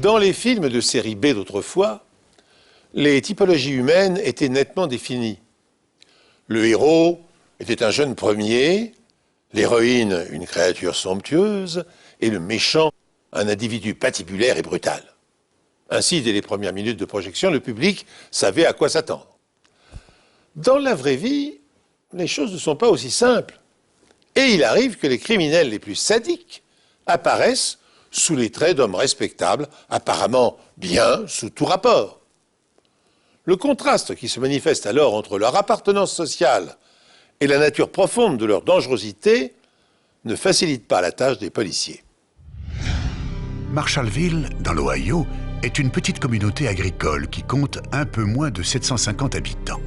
Dans les films de série B d'autrefois, les typologies humaines étaient nettement définies. Le héros était un jeune premier, l'héroïne une créature somptueuse, et le méchant un individu patibulaire et brutal. Ainsi, dès les premières minutes de projection, le public savait à quoi s'attendre. Dans la vraie vie, les choses ne sont pas aussi simples. Et il arrive que les criminels les plus sadiques apparaissent sous les traits d'hommes respectables, apparemment bien sous tout rapport. Le contraste qui se manifeste alors entre leur appartenance sociale et la nature profonde de leur dangerosité ne facilite pas la tâche des policiers. Marshallville, dans l'Ohio, est une petite communauté agricole qui compte un peu moins de 750 habitants.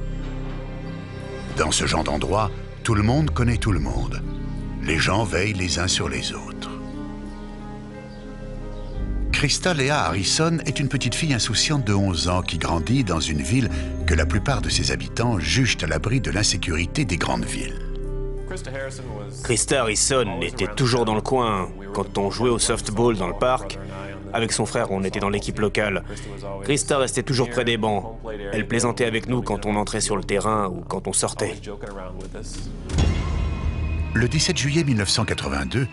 Dans ce genre d'endroit, tout le monde connaît tout le monde. Les gens veillent les uns sur les autres. Krista Lea Harrison est une petite fille insouciante de 11 ans qui grandit dans une ville que la plupart de ses habitants jugent à l'abri de l'insécurité des grandes villes. Krista Harrison était toujours dans le coin. Quand on jouait au softball dans le parc, avec son frère, on était dans l'équipe locale. Krista restait toujours près des bancs. Elle plaisantait avec nous quand on entrait sur le terrain ou quand on sortait. Le 17 juillet 1982,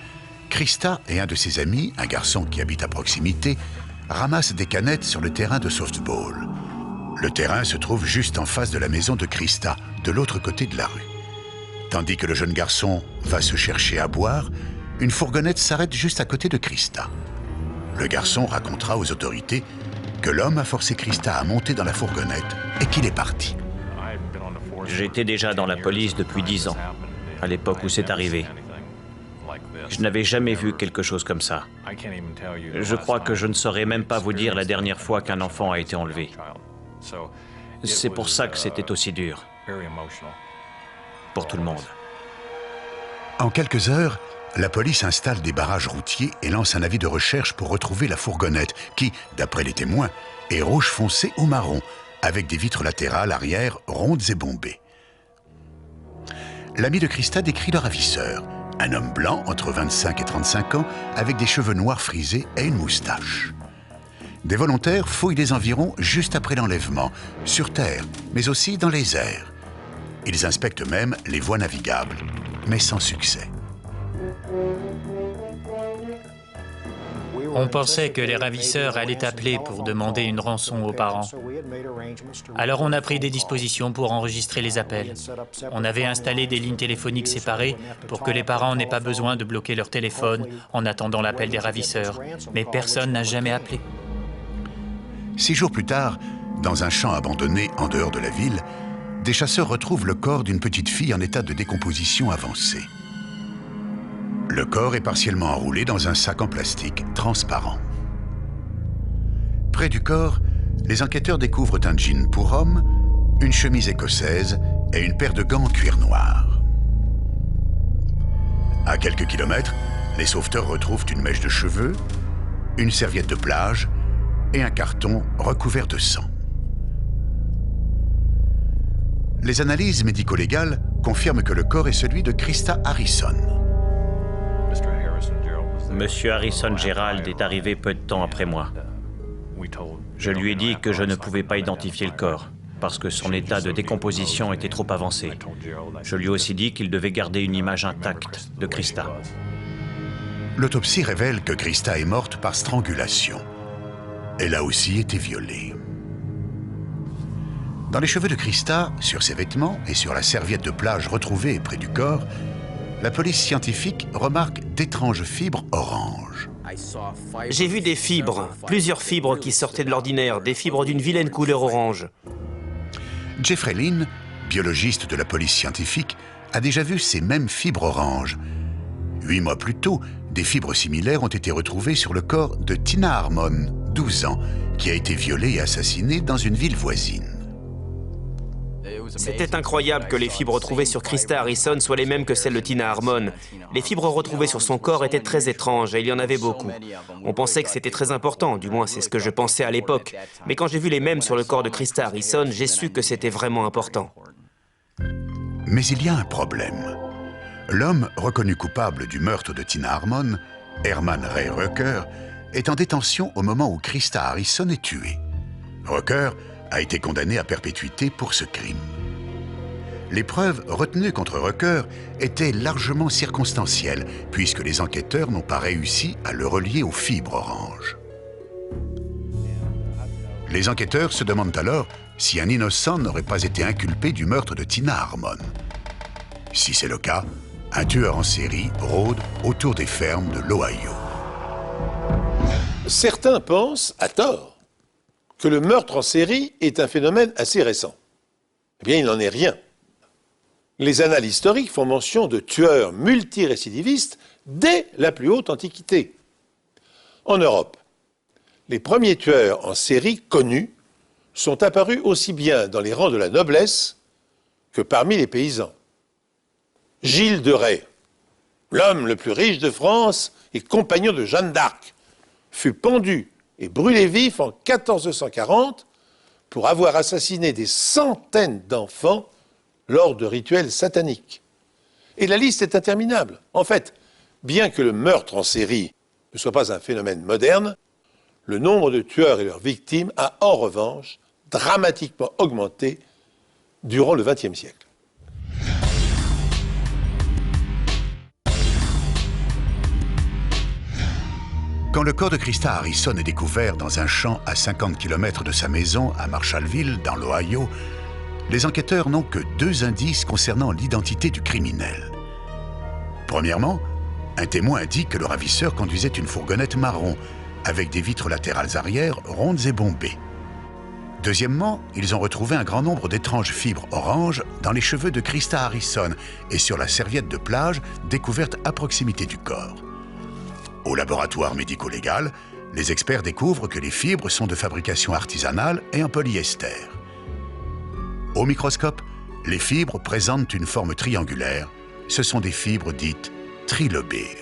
Krista et un de ses amis, un garçon qui habite à proximité, ramassent des canettes sur le terrain de softball. Le terrain se trouve juste en face de la maison de Krista, de l'autre côté de la rue. Tandis que le jeune garçon va se chercher à boire, une fourgonnette s'arrête juste à côté de Krista. Le garçon racontera aux autorités que l'homme a forcé Krista à monter dans la fourgonnette et qu'il est parti. J'étais déjà dans la police depuis 10 ans, à l'époque où c'est arrivé. Je n'avais jamais vu quelque chose comme ça. Je crois que je ne saurais même pas vous dire la dernière fois qu'un enfant a été enlevé. C'est pour ça que c'était aussi dur. Pour tout le monde. En quelques heures, la police installe des barrages routiers et lance un avis de recherche pour retrouver la fourgonnette qui, d'après les témoins, est rouge foncé ou marron, avec des vitres latérales arrière rondes et bombées. L'ami de Krista décrit le ravisseur, un homme blanc entre 25 et 35 ans, avec des cheveux noirs frisés et une moustache. Des volontaires fouillent les environs juste après l'enlèvement, sur terre, mais aussi dans les airs. Ils inspectent même les voies navigables, mais sans succès. On pensait que les ravisseurs allaient appeler pour demander une rançon aux parents. Alors on a pris des dispositions pour enregistrer les appels. On avait installé des lignes téléphoniques séparées pour que les parents n'aient pas besoin de bloquer leur téléphone en attendant l'appel des ravisseurs. Mais personne n'a jamais appelé. 6 jours plus tard, dans un champ abandonné en dehors de la ville, des chasseurs retrouvent le corps d'une petite fille en état de décomposition avancée. Le corps est partiellement enroulé dans un sac en plastique transparent. Près du corps, les enquêteurs découvrent un jean pour homme, une chemise écossaise et une paire de gants en cuir noir. À quelques kilomètres, les sauveteurs retrouvent une mèche de cheveux, une serviette de plage et un carton recouvert de sang. Les analyses médico-légales confirment que le corps est celui de Krista Harrison. Monsieur Harrison Gerald est arrivé peu de temps après moi. Je lui ai dit que je ne pouvais pas identifier le corps, parce que son état de décomposition était trop avancé. Je lui ai aussi dit qu'il devait garder une image intacte de Krista. L'autopsie révèle que Krista est morte par strangulation. Elle a aussi été violée. Dans les cheveux de Krista, sur ses vêtements et sur la serviette de plage retrouvée près du corps, la police scientifique remarque d'étranges fibres oranges. J'ai vu des fibres, plusieurs fibres qui sortaient de l'ordinaire, des fibres d'une vilaine couleur orange. Jeffrey Lynn, biologiste de la police scientifique, a déjà vu ces mêmes fibres oranges. 8 mois plus tôt, des fibres similaires ont été retrouvées sur le corps de Tina Harmon, 12 ans, qui a été violée et assassinée dans une ville voisine. C'était incroyable que les fibres retrouvées sur Krista Harrison soient les mêmes que celles de Tina Harmon. Les fibres retrouvées sur son corps étaient très étranges et il y en avait beaucoup. On pensait que c'était très important, du moins c'est ce que je pensais à l'époque. Mais quand j'ai vu les mêmes sur le corps de Krista Harrison, j'ai su que c'était vraiment important. Mais il y a un problème. L'homme reconnu coupable du meurtre de Tina Harmon, Herman Ray Rucker, est en détention au moment où Christa Harrison est tuée. Rucker a été condamné à perpétuité pour ce crime. Les preuves retenues contre Rucker étaient largement circonstancielles, puisque les enquêteurs n'ont pas réussi à le relier aux fibres oranges. Les enquêteurs se demandent alors si un innocent n'aurait pas été inculpé du meurtre de Tina Harmon. Si c'est le cas, un tueur en série rôde autour des fermes de l'Ohio. Certains pensent, à tort, que le meurtre en série est un phénomène assez récent. Eh bien, il n'en est rien. Les annales historiques font mention de tueurs multirécidivistes dès la plus haute Antiquité. En Europe, les premiers tueurs en série connus sont apparus aussi bien dans les rangs de la noblesse que parmi les paysans. Gilles de Rais, l'homme le plus riche de France et compagnon de Jeanne d'Arc, fut pendu et brûlé vif en 1440 pour avoir assassiné des centaines d'enfants lors de rituels sataniques. Et la liste est interminable. En fait, bien que le meurtre en série ne soit pas un phénomène moderne, le nombre de tueurs et leurs victimes a en revanche dramatiquement augmenté durant le XXe siècle. Quand le corps de Christa Harrison est découvert dans un champ à 50 km de sa maison à Marshallville, dans l'Ohio, les enquêteurs n'ont que 2 indices concernant l'identité du criminel. Premièrement, un témoin indique que le ravisseur conduisait une fourgonnette marron, avec des vitres latérales arrière rondes et bombées. Deuxièmement, ils ont retrouvé un grand nombre d'étranges fibres oranges dans les cheveux de Christa Harrison et sur la serviette de plage découverte à proximité du corps. Au laboratoire médico-légal, les experts découvrent que les fibres sont de fabrication artisanale et en polyester. Au microscope, les fibres présentent une forme triangulaire. Ce sont des fibres dites trilobées.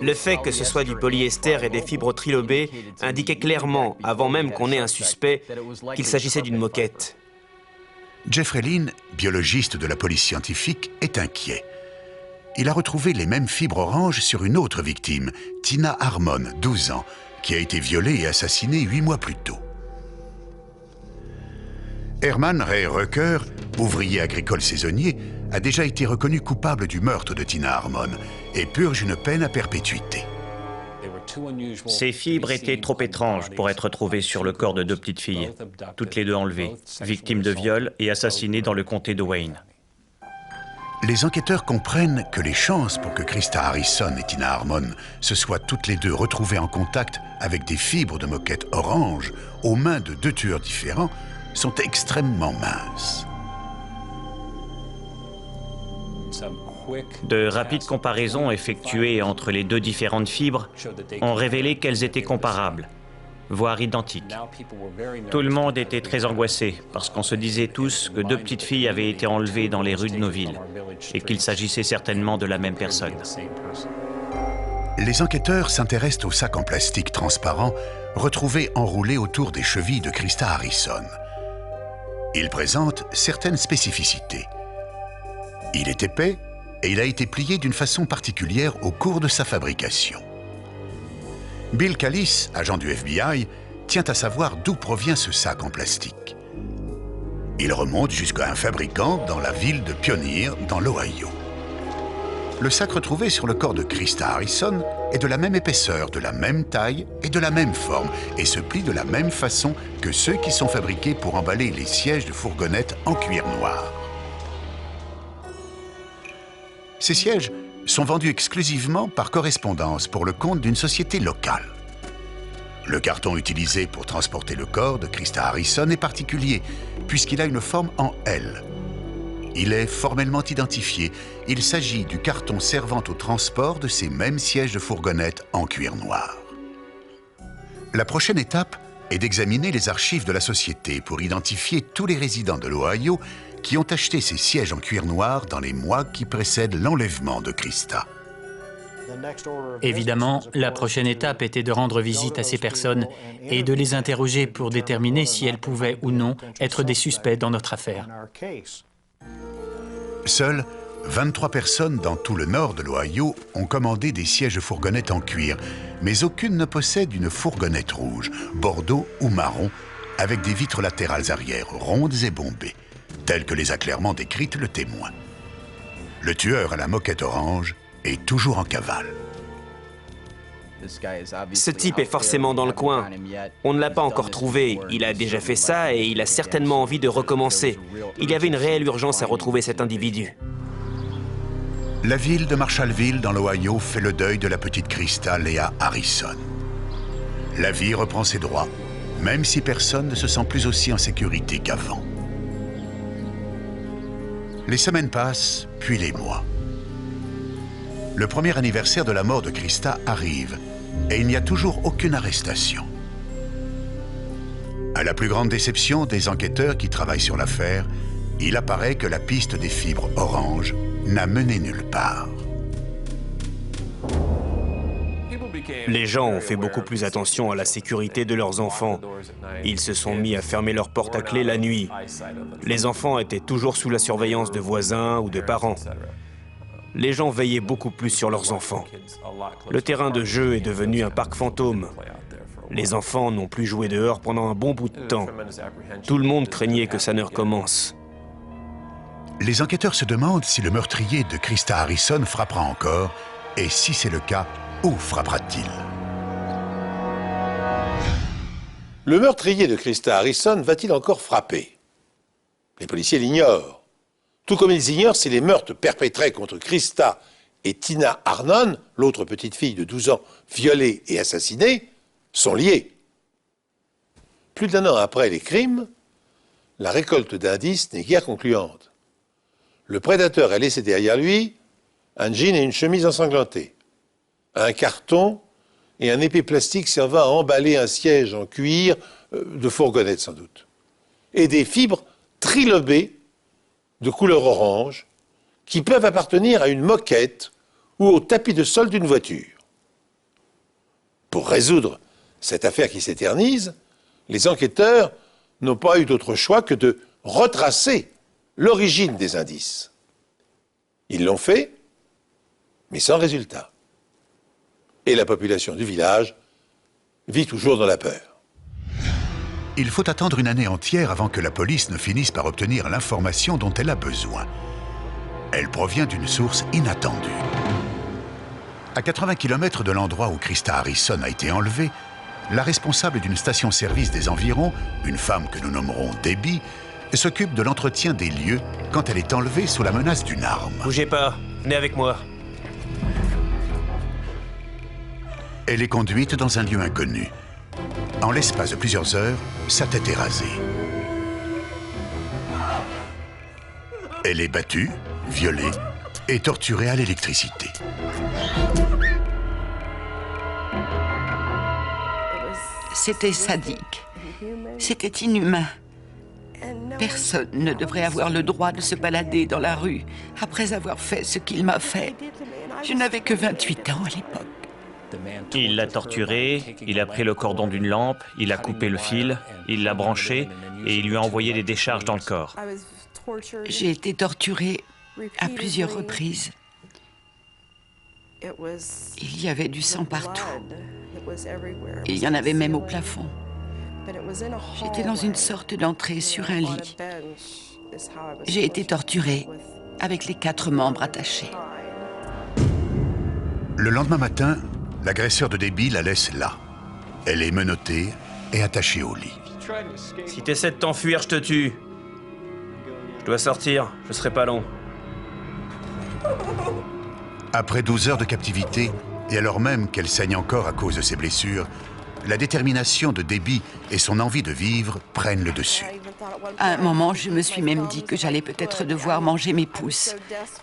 Le fait que ce soit du polyester et des fibres trilobées indiquait clairement, avant même qu'on ait un suspect, qu'il s'agissait d'une moquette. Jeffrey Lynn, biologiste de la police scientifique, est inquiet. Il a retrouvé les mêmes fibres oranges sur une autre victime, Tina Harmon, 12 ans, qui a été violée et assassinée 8 mois plus tôt. Herman Ray Rucker, ouvrier agricole saisonnier, a déjà été reconnu coupable du meurtre de Tina Harmon et purge une peine à perpétuité. Ces fibres étaient trop étranges pour être trouvées sur le corps de 2 petites filles, toutes les 2 enlevées, victimes de viol et assassinées dans le comté de Wayne. Les enquêteurs comprennent que les chances pour que Christa Harrison et Tina Harmon se soient toutes les 2 retrouvées en contact avec des fibres de moquette orange aux mains de 2 tueurs différents sont extrêmement minces. De rapides comparaisons effectuées entre les 2 différentes fibres ont révélé qu'elles étaient comparables, voire identiques. Tout le monde était très angoissé parce qu'on se disait tous que 2 petites filles avaient été enlevées dans les rues de nos villes et qu'il s'agissait certainement de la même personne. Les enquêteurs s'intéressent aux sacs en plastique transparent retrouvés enroulés autour des chevilles de Christa Harrison. Ils présentent certaines spécificités. Il est épais et il a été plié d'une façon particulière au cours de sa fabrication. Bill Callis, agent du FBI, tient à savoir d'où provient ce sac en plastique. Il remonte jusqu'à un fabricant dans la ville de Pioneer, dans l'Ohio. Le sac retrouvé sur le corps de Christa Harrison est de la même épaisseur, de la même taille et de la même forme, et se plie de la même façon que ceux qui sont fabriqués pour emballer les sièges de fourgonnettes en cuir noir. Ces sièges sont vendus exclusivement par correspondance pour le compte d'une société locale. Le carton utilisé pour transporter le corps de Christa Harrison est particulier, puisqu'il a une forme en L. Il est formellement identifié. Il s'agit du carton servant au transport de ces mêmes sièges de fourgonnettes en cuir noir. La prochaine étape est d'examiner les archives de la société pour identifier tous les résidents de l'Ohio qui ont acheté ces sièges en cuir noir dans les mois qui précèdent l'enlèvement de Christa. Évidemment, la prochaine étape était de rendre visite à ces personnes et de les interroger pour déterminer si elles pouvaient ou non être des suspects dans notre affaire. Seuls 23 personnes dans tout le nord de l'Ohio ont commandé des sièges fourgonnettes en cuir, mais aucune ne possède une fourgonnette rouge, bordeaux ou marron, avec des vitres latérales arrière rondes et bombées, telles que les a clairement décrites le témoin. Le tueur à la moquette orange est toujours en cavale. Ce type est forcément dans le coin. On ne l'a pas encore trouvé. Il a déjà fait ça et il a certainement envie de recommencer. Il y avait une réelle urgence à retrouver cet individu. La ville de Marshallville, dans l'Ohio, fait le deuil de la petite Krista Lea Harrison. La vie reprend ses droits, même si personne ne se sent plus aussi en sécurité qu'avant. Les semaines passent, puis les mois. Le premier anniversaire de la mort de Krista arrive, et il n'y a toujours aucune arrestation. À la plus grande déception des enquêteurs qui travaillent sur l'affaire, il apparaît que la piste des fibres oranges n'a mené nulle part. Les gens ont fait beaucoup plus attention à la sécurité de leurs enfants. Ils se sont mis à fermer leurs portes à clé la nuit. Les enfants étaient toujours sous la surveillance de voisins ou de parents. Les gens veillaient beaucoup plus sur leurs enfants. Le terrain de jeu est devenu un parc fantôme. Les enfants n'ont plus joué dehors pendant un bon bout de temps. Tout le monde craignait que ça ne recommence. Les enquêteurs se demandent si le meurtrier de Krista Harrison frappera encore, et si c'est le cas, où frappera-t-il? Le meurtrier de Krista Harrison va-t-il encore frapper? Les policiers l'ignorent. Tout comme ils ignorent si les meurtres perpétrés contre Krista et Tina Arnon, l'autre petite fille de 12 ans violée et assassinée, sont liés. Plus d'1 an après les crimes, la récolte d'indices n'est guère concluante. Le prédateur a laissé derrière lui un jean et une chemise ensanglantée, un carton et un épais plastique servant à emballer un siège en cuir, de fourgonnette sans doute, et des fibres trilobées de couleur orange qui peuvent appartenir à une moquette ou au tapis de sol d'une voiture. Pour résoudre cette affaire qui s'éternise, les enquêteurs n'ont pas eu d'autre choix que de retracer l'origine des indices. Ils l'ont fait, mais sans résultat. Et la population du village vit toujours dans la peur. Il faut attendre une année entière avant que la police ne finisse par obtenir l'information dont elle a besoin. Elle provient d'une source inattendue. À 80 km de l'endroit où Krista Harrison a été enlevée, la responsable d'une station-service des environs, une femme que nous nommerons Debbie, s'occupe de l'entretien des lieux quand elle est enlevée sous la menace d'une arme. Bougez pas, venez avec moi. Elle est conduite dans un lieu inconnu. En l'espace de plusieurs heures, sa tête est rasée. Elle est battue, violée et torturée à l'électricité. C'était sadique. C'était inhumain. Personne ne devrait avoir le droit de se balader dans la rue après avoir fait ce qu'il m'a fait. Je n'avais que 28 ans à l'époque. Il l'a torturé, il a pris le cordon d'une lampe, il a coupé le fil, il l'a branché et il lui a envoyé des décharges dans le corps. J'ai été torturée à plusieurs reprises. Il y avait du sang partout. Et il y en avait même au plafond. J'étais dans une sorte d'entrée sur un lit. J'ai été torturée avec les 4 membres attachés. Le lendemain matin, l'agresseur de Debbie la laisse là. Elle est menottée et attachée au lit. Si t'essaies de t'enfuir, je te tue. Je dois sortir, je serai pas long. Après 12 heures de captivité, et alors même qu'elle saigne encore à cause de ses blessures, la détermination de Debbie et son envie de vivre prennent le dessus. À un moment, je me suis même dit que j'allais peut-être devoir manger mes pouces.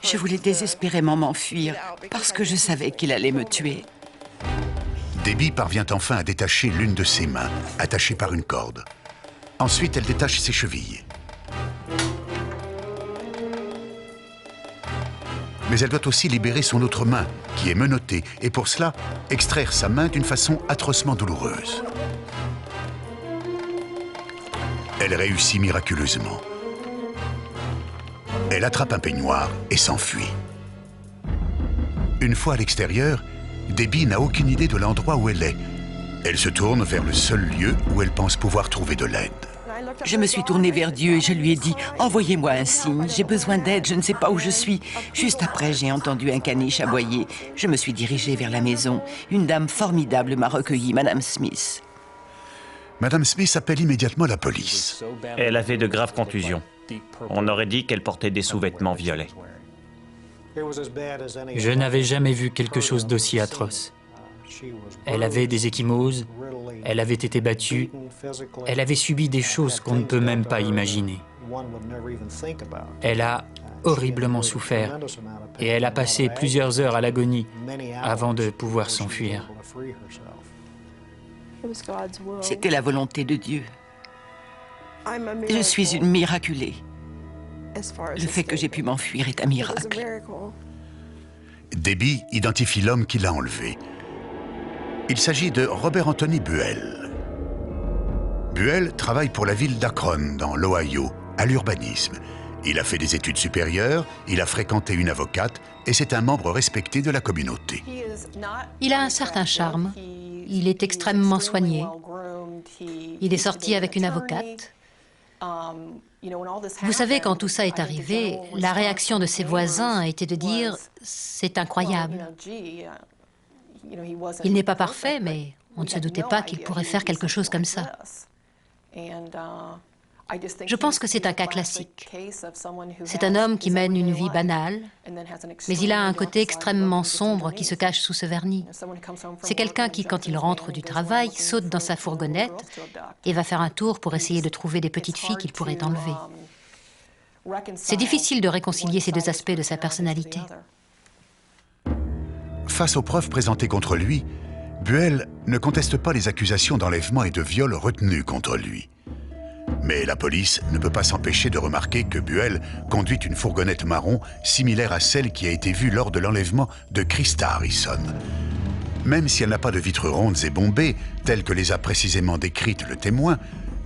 Je voulais désespérément m'enfuir parce que je savais qu'il allait me tuer. Debbie parvient enfin à détacher l'une de ses mains, attachée par une corde. Ensuite, elle détache ses chevilles. Mais elle doit aussi libérer son autre main, qui est menottée, et pour cela, extraire sa main d'une façon atrocement douloureuse. Elle réussit miraculeusement. Elle attrape un peignoir et s'enfuit. Une fois à l'extérieur, Debbie n'a aucune idée de l'endroit où elle est. Elle se tourne vers le seul lieu où elle pense pouvoir trouver de l'aide. Je me suis tournée vers Dieu et je lui ai dit « Envoyez-moi un signe, j'ai besoin d'aide, je ne sais pas où je suis. » Juste après, j'ai entendu un caniche aboyer. Je me suis dirigée vers la maison. Une dame formidable m'a recueillie, Madame Smith. Madame Smith appelle immédiatement la police. Elle avait de graves contusions. On aurait dit qu'elle portait des sous-vêtements violets. Je n'avais jamais vu quelque chose d'aussi atroce. Elle avait des ecchymoses, elle avait été battue, elle avait subi des choses qu'on ne peut même pas imaginer. Elle a horriblement souffert et elle a passé plusieurs heures à l'agonie avant de pouvoir s'enfuir. C'était la volonté de Dieu. Je suis une miraculée. Le fait que j'ai pu m'enfuir est un miracle. Debbie identifie l'homme qui l'a enlevé. Il s'agit de Robert Anthony Buell. Buell travaille pour la ville d'Akron, dans l'Ohio, à l'urbanisme. Il a fait des études supérieures, il a fréquenté une avocate et c'est un membre respecté de la communauté. Il a un certain charme. Il est extrêmement soigné. Il est sorti avec une avocate. Vous savez, quand tout ça est arrivé, la réaction de ses voisins a été de dire « c'est incroyable ». Il n'est pas parfait, mais on ne se doutait pas qu'il pourrait faire quelque chose comme ça. Je pense que c'est un cas classique. C'est un homme qui mène une vie banale, mais il a un côté extrêmement sombre qui se cache sous ce vernis. C'est quelqu'un qui, quand il rentre du travail, saute dans sa fourgonnette et va faire un tour pour essayer de trouver des petites filles qu'il pourrait enlever. C'est difficile de réconcilier ces deux aspects de sa personnalité. Face aux preuves présentées contre lui, Buell ne conteste pas les accusations d'enlèvement et de viol retenues contre lui. Mais la police ne peut pas s'empêcher de remarquer que Buell conduit une fourgonnette marron similaire à celle qui a été vue lors de l'enlèvement de Christa Harrison. Même si elle n'a pas de vitres rondes et bombées, telles que les a précisément décrites le témoin,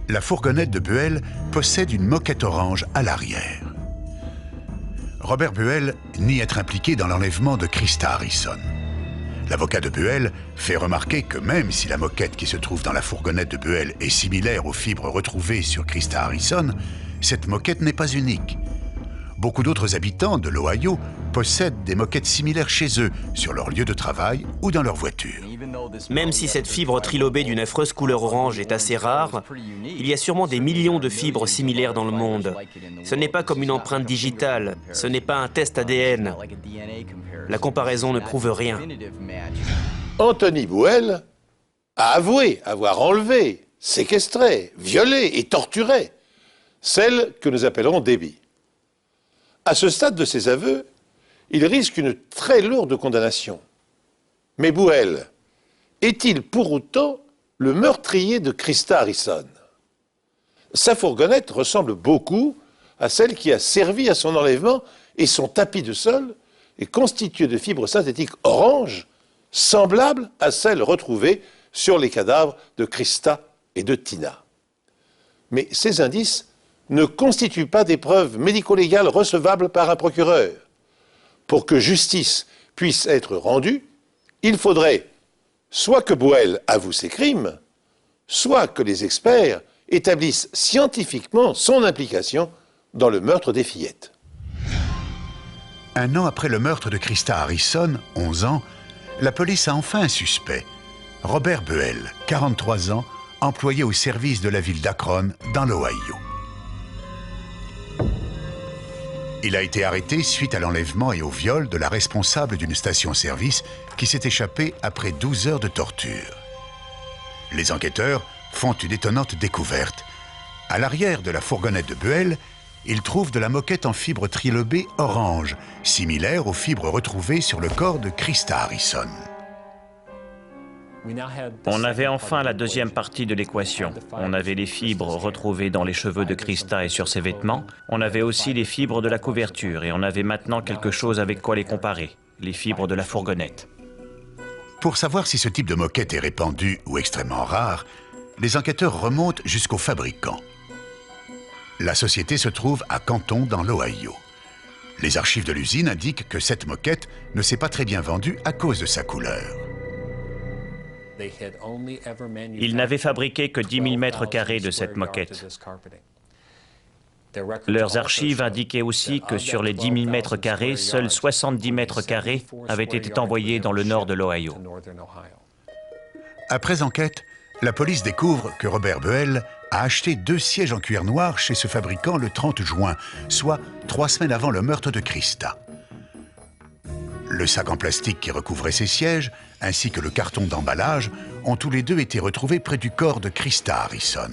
la fourgonnette de Buell possède une moquette orange à l'arrière. Robert Buell nie être impliqué dans l'enlèvement de Christa Harrison. L'avocat de Buell fait remarquer que même si la moquette qui se trouve dans la fourgonnette de Buell est similaire aux fibres retrouvées sur Christa Harrison, cette moquette n'est pas unique. Beaucoup d'autres habitants de l'Ohio possèdent des moquettes similaires chez eux, sur leur lieu de travail ou dans leur voiture. Même si cette fibre trilobée d'une affreuse couleur orange est assez rare, il y a sûrement des millions de fibres similaires dans le monde. Ce n'est pas comme une empreinte digitale, ce n'est pas un test ADN. La comparaison ne prouve rien. Anthony Buell a avoué avoir enlevé, séquestré, violé et torturé celle que nous appellerons Debbie. À ce stade de ses aveux, il risque une très lourde condamnation. Mais Buell est-il pour autant le meurtrier de Christa Harrison? Sa fourgonnette ressemble beaucoup à celle qui a servi à son enlèvement et son tapis de sol est constitué de fibres synthétiques oranges semblables à celles retrouvées sur les cadavres de Christa et de Tina. Mais ces indices ne constituent pas des preuves médico-légales recevables par un procureur. Pour que justice puisse être rendue, il faudrait soit que Buell avoue ses crimes, soit que les experts établissent scientifiquement son implication dans le meurtre des fillettes. Un an après le meurtre de Christa Harrison, 11 ans, la police a enfin un suspect. Robert Buell, 43 ans, employé au service de la ville d'Akron, dans l'Ohio. Il a été arrêté suite à l'enlèvement et au viol de la responsable d'une station-service qui s'est échappée après 12 heures de torture. Les enquêteurs font une étonnante découverte. À l'arrière de la fourgonnette de Buell, ils trouvent de la moquette en fibre trilobée orange, similaire aux fibres retrouvées sur le corps de Christa Harrison. On avait enfin la deuxième partie de l'équation. On avait les fibres retrouvées dans les cheveux de Christa et sur ses vêtements. On avait aussi les fibres de la couverture et on avait maintenant quelque chose avec quoi les comparer, les fibres de la fourgonnette. Pour savoir si ce type de moquette est répandu ou extrêmement rare, les enquêteurs remontent jusqu'au fabricant. La société se trouve à Canton, dans l'Ohio. Les archives de l'usine indiquent que cette moquette ne s'est pas très bien vendue à cause de sa couleur. Ils n'avaient fabriqué que 10 000 mètres carrés de cette moquette. Leurs archives indiquaient aussi que sur les 10 000 mètres carrés, seuls 70 mètres carrés avaient été envoyés dans le nord de l'Ohio. Après enquête, la police découvre que Robert Buell a acheté 2 sièges en cuir noir chez ce fabricant le 30 juin, soit 3 semaines avant le meurtre de Christa. Le sac en plastique qui recouvrait ces sièges, ainsi que le carton d'emballage, ont tous les deux été retrouvés près du corps de Christa Harrison.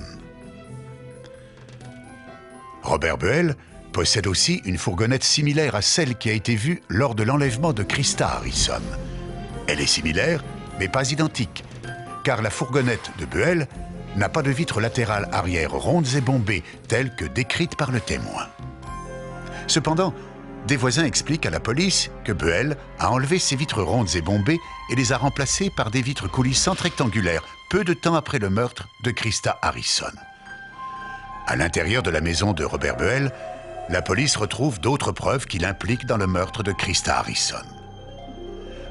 Robert Buell possède aussi une fourgonnette similaire à celle qui a été vue lors de l'enlèvement de Christa Harrison. Elle est similaire, mais pas identique, car la fourgonnette de Buell n'a pas de vitres latérales arrière rondes et bombées, telles que décrites par le témoin. Cependant, des voisins expliquent à la police que Buell a enlevé ces vitres rondes et bombées et les a remplacées par des vitres coulissantes rectangulaires, peu de temps après le meurtre de Christa Harrison. À l'intérieur de la maison de Robert Buell, la police retrouve d'autres preuves qui l'impliquent dans le meurtre de Christa Harrison.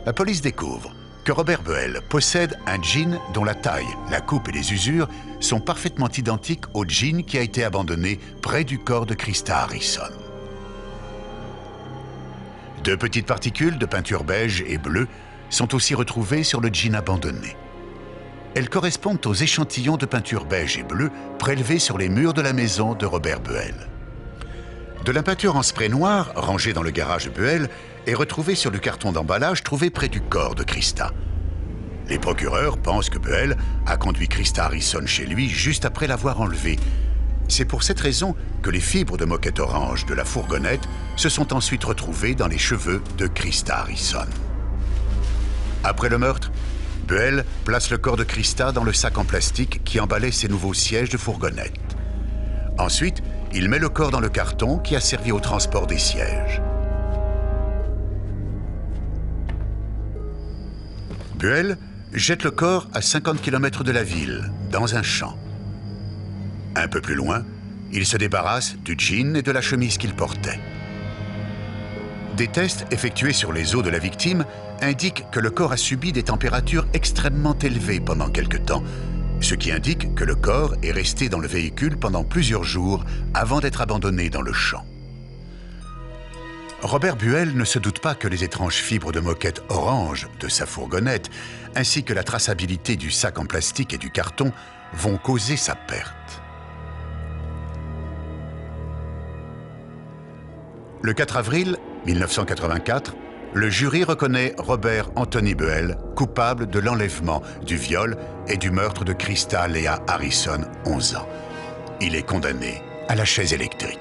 La police découvre que Robert Buell possède un jean dont la taille, la coupe et les usures sont parfaitement identiques au jean qui a été abandonné près du corps de Christa Harrison. 2 petites particules de peinture beige et bleue sont aussi retrouvées sur le jean abandonné. Elles correspondent aux échantillons de peinture beige et bleue prélevés sur les murs de la maison de Robert Buell. De la peinture en spray noir, rangée dans le garage de Buell, est retrouvée sur le carton d'emballage trouvé près du corps de Christa. Les procureurs pensent que Buell a conduit Christa Harrison chez lui juste après l'avoir enlevée. C'est pour cette raison que les fibres de moquette orange de la fourgonnette se sont ensuite retrouvées dans les cheveux de Christa Harrison. Après le meurtre, Buell place le corps de Christa dans le sac en plastique qui emballait ses nouveaux sièges de fourgonnette. Ensuite, il met le corps dans le carton qui a servi au transport des sièges. Buell jette le corps à 50 km de la ville, dans un champ. Un peu plus loin, il se débarrasse du jean et de la chemise qu'il portait. Des tests effectués sur les os de la victime indiquent que le corps a subi des températures extrêmement élevées pendant quelque temps, ce qui indique que le corps est resté dans le véhicule pendant plusieurs jours avant d'être abandonné dans le champ. Robert Buell ne se doute pas que les étranges fibres de moquette orange de sa fourgonnette, ainsi que la traçabilité du sac en plastique et du carton, vont causer sa perte. Le 4 avril 1984, le jury reconnaît Robert Anthony Buell coupable de l'enlèvement, du viol et du meurtre de Christa Lea Harrison, 11 ans. Il est condamné à la chaise électrique.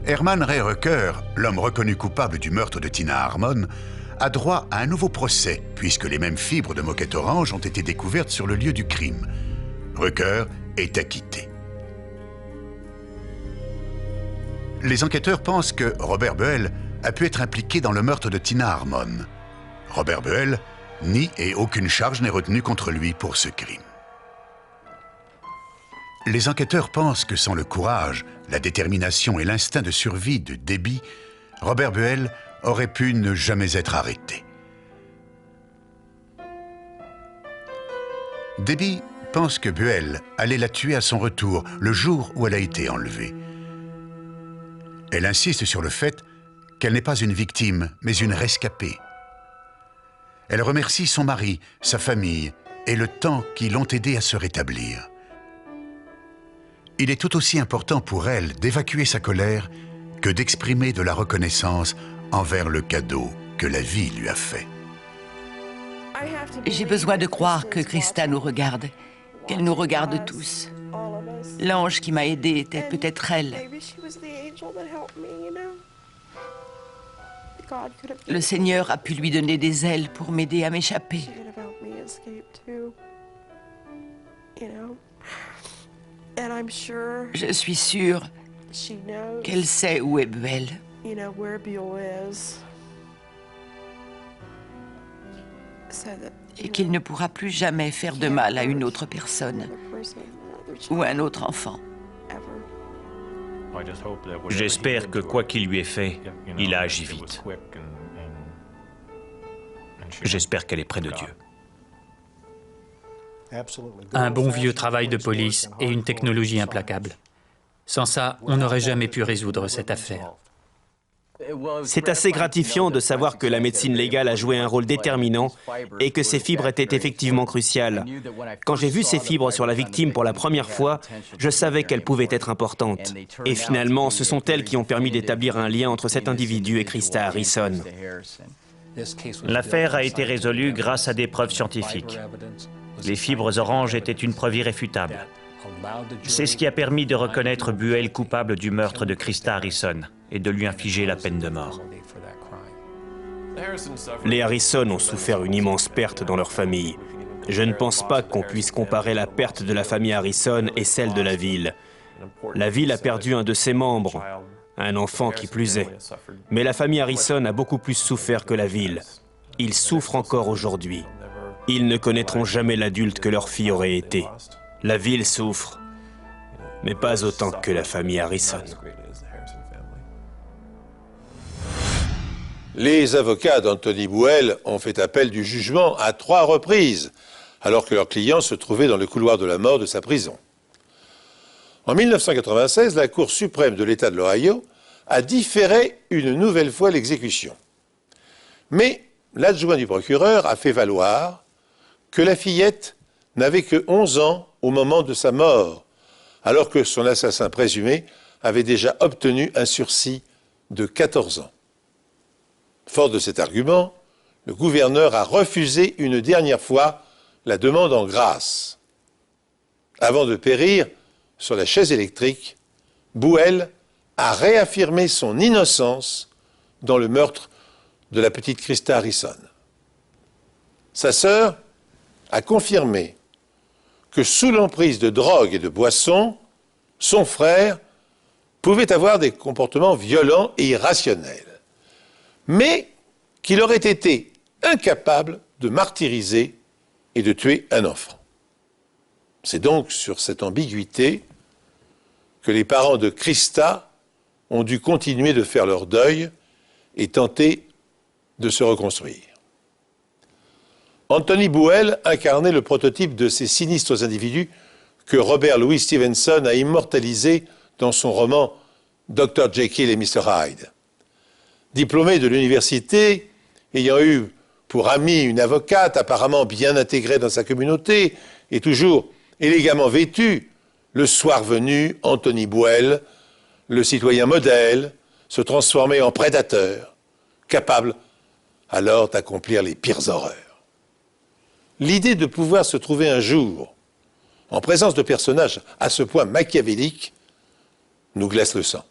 Herman Ray Rucker, l'homme reconnu coupable du meurtre de Tina Harmon, a droit à un nouveau procès puisque les mêmes fibres de moquette orange ont été découvertes sur le lieu du crime. Rucker est acquitté. Les enquêteurs pensent que Robert Buell a pu être impliqué dans le meurtre de Tina Harmon. Robert Buell nie et aucune charge n'est retenue contre lui pour ce crime. Les enquêteurs pensent que sans le courage, la détermination et l'instinct de survie de Debbie, Robert Buell aurait pu ne jamais être arrêté. Debbie pense que Buell allait la tuer à son retour, le jour où elle a été enlevée. Elle insiste sur le fait qu'elle n'est pas une victime, mais une rescapée. Elle remercie son mari, sa famille et le temps qui l'ont aidée à se rétablir. Il est tout aussi important pour elle d'évacuer sa colère que d'exprimer de la reconnaissance envers le cadeau que la vie lui a fait. J'ai besoin de croire que Christa nous regarde, qu'elle nous regarde tous. L'ange qui m'a aidée était peut-être elle. Le Seigneur a pu lui donner des ailes pour m'aider à m'échapper. Je suis sûre qu'elle sait où est Buell. Et qu'il ne pourra plus jamais faire de mal à une autre personne. ou un autre enfant. J'espère que quoi qu'il lui ait fait, il a agi vite. J'espère qu'elle est près de Dieu. Un bon vieux travail de police et une technologie implacable. Sans ça, on n'aurait jamais pu résoudre cette affaire. C'est assez gratifiant de savoir que la médecine légale a joué un rôle déterminant et que ces fibres étaient effectivement cruciales. Quand j'ai vu ces fibres sur la victime pour la première fois, je savais qu'elles pouvaient être importantes. Et finalement, ce sont elles qui ont permis d'établir un lien entre cet individu et Krista Harrison. L'affaire a été résolue grâce à des preuves scientifiques. Les fibres oranges étaient une preuve irréfutable. C'est ce qui a permis de reconnaître Buell coupable du meurtre de Krista Harrison et de lui infliger la peine de mort. Les Harrison ont souffert une immense perte dans leur famille. Je ne pense pas qu'on puisse comparer la perte de la famille Harrison et celle de la ville. La ville a perdu un de ses membres, un enfant qui plus est. Mais la famille Harrison a beaucoup plus souffert que la ville. Ils souffrent encore aujourd'hui. Ils ne connaîtront jamais l'adulte que leur fille aurait été. La ville souffre, mais pas autant que la famille Harrison. Les avocats d'Anthony Buell ont fait appel du jugement à 3 reprises, alors que leur client se trouvait dans le couloir de la mort de sa prison. En 1996, la Cour suprême de l'État de l'Ohio a différé une nouvelle fois l'exécution. Mais l'adjoint du procureur a fait valoir que la fillette n'avait que 11 ans au moment de sa mort, alors que son assassin présumé avait déjà obtenu un sursis de 14 ans. Fort de cet argument, le gouverneur a refusé une dernière fois la demande en grâce. Avant de périr sur la chaise électrique, Buell a réaffirmé son innocence dans le meurtre de la petite Krista Harrison. Sa sœur a confirmé que sous l'emprise de drogue et de boissons, son frère pouvait avoir des comportements violents et irrationnels, mais qu'il aurait été incapable de martyriser et de tuer un enfant. C'est donc sur cette ambiguïté que les parents de Krista ont dû continuer de faire leur deuil et tenter de se reconstruire. Anthony Buell incarnait le prototype de ces sinistres individus que Robert Louis Stevenson a immortalisé dans son roman Dr. Jekyll et Mr. Hyde. Diplômé de l'université, ayant eu pour amie une avocate apparemment bien intégrée dans sa communauté et toujours élégamment vêtue, le soir venu, Anthony Buell, le citoyen modèle, se transformait en prédateur, capable alors d'accomplir les pires horreurs. L'idée de pouvoir se trouver un jour en présence de personnages à ce point machiavéliques nous glace le sang.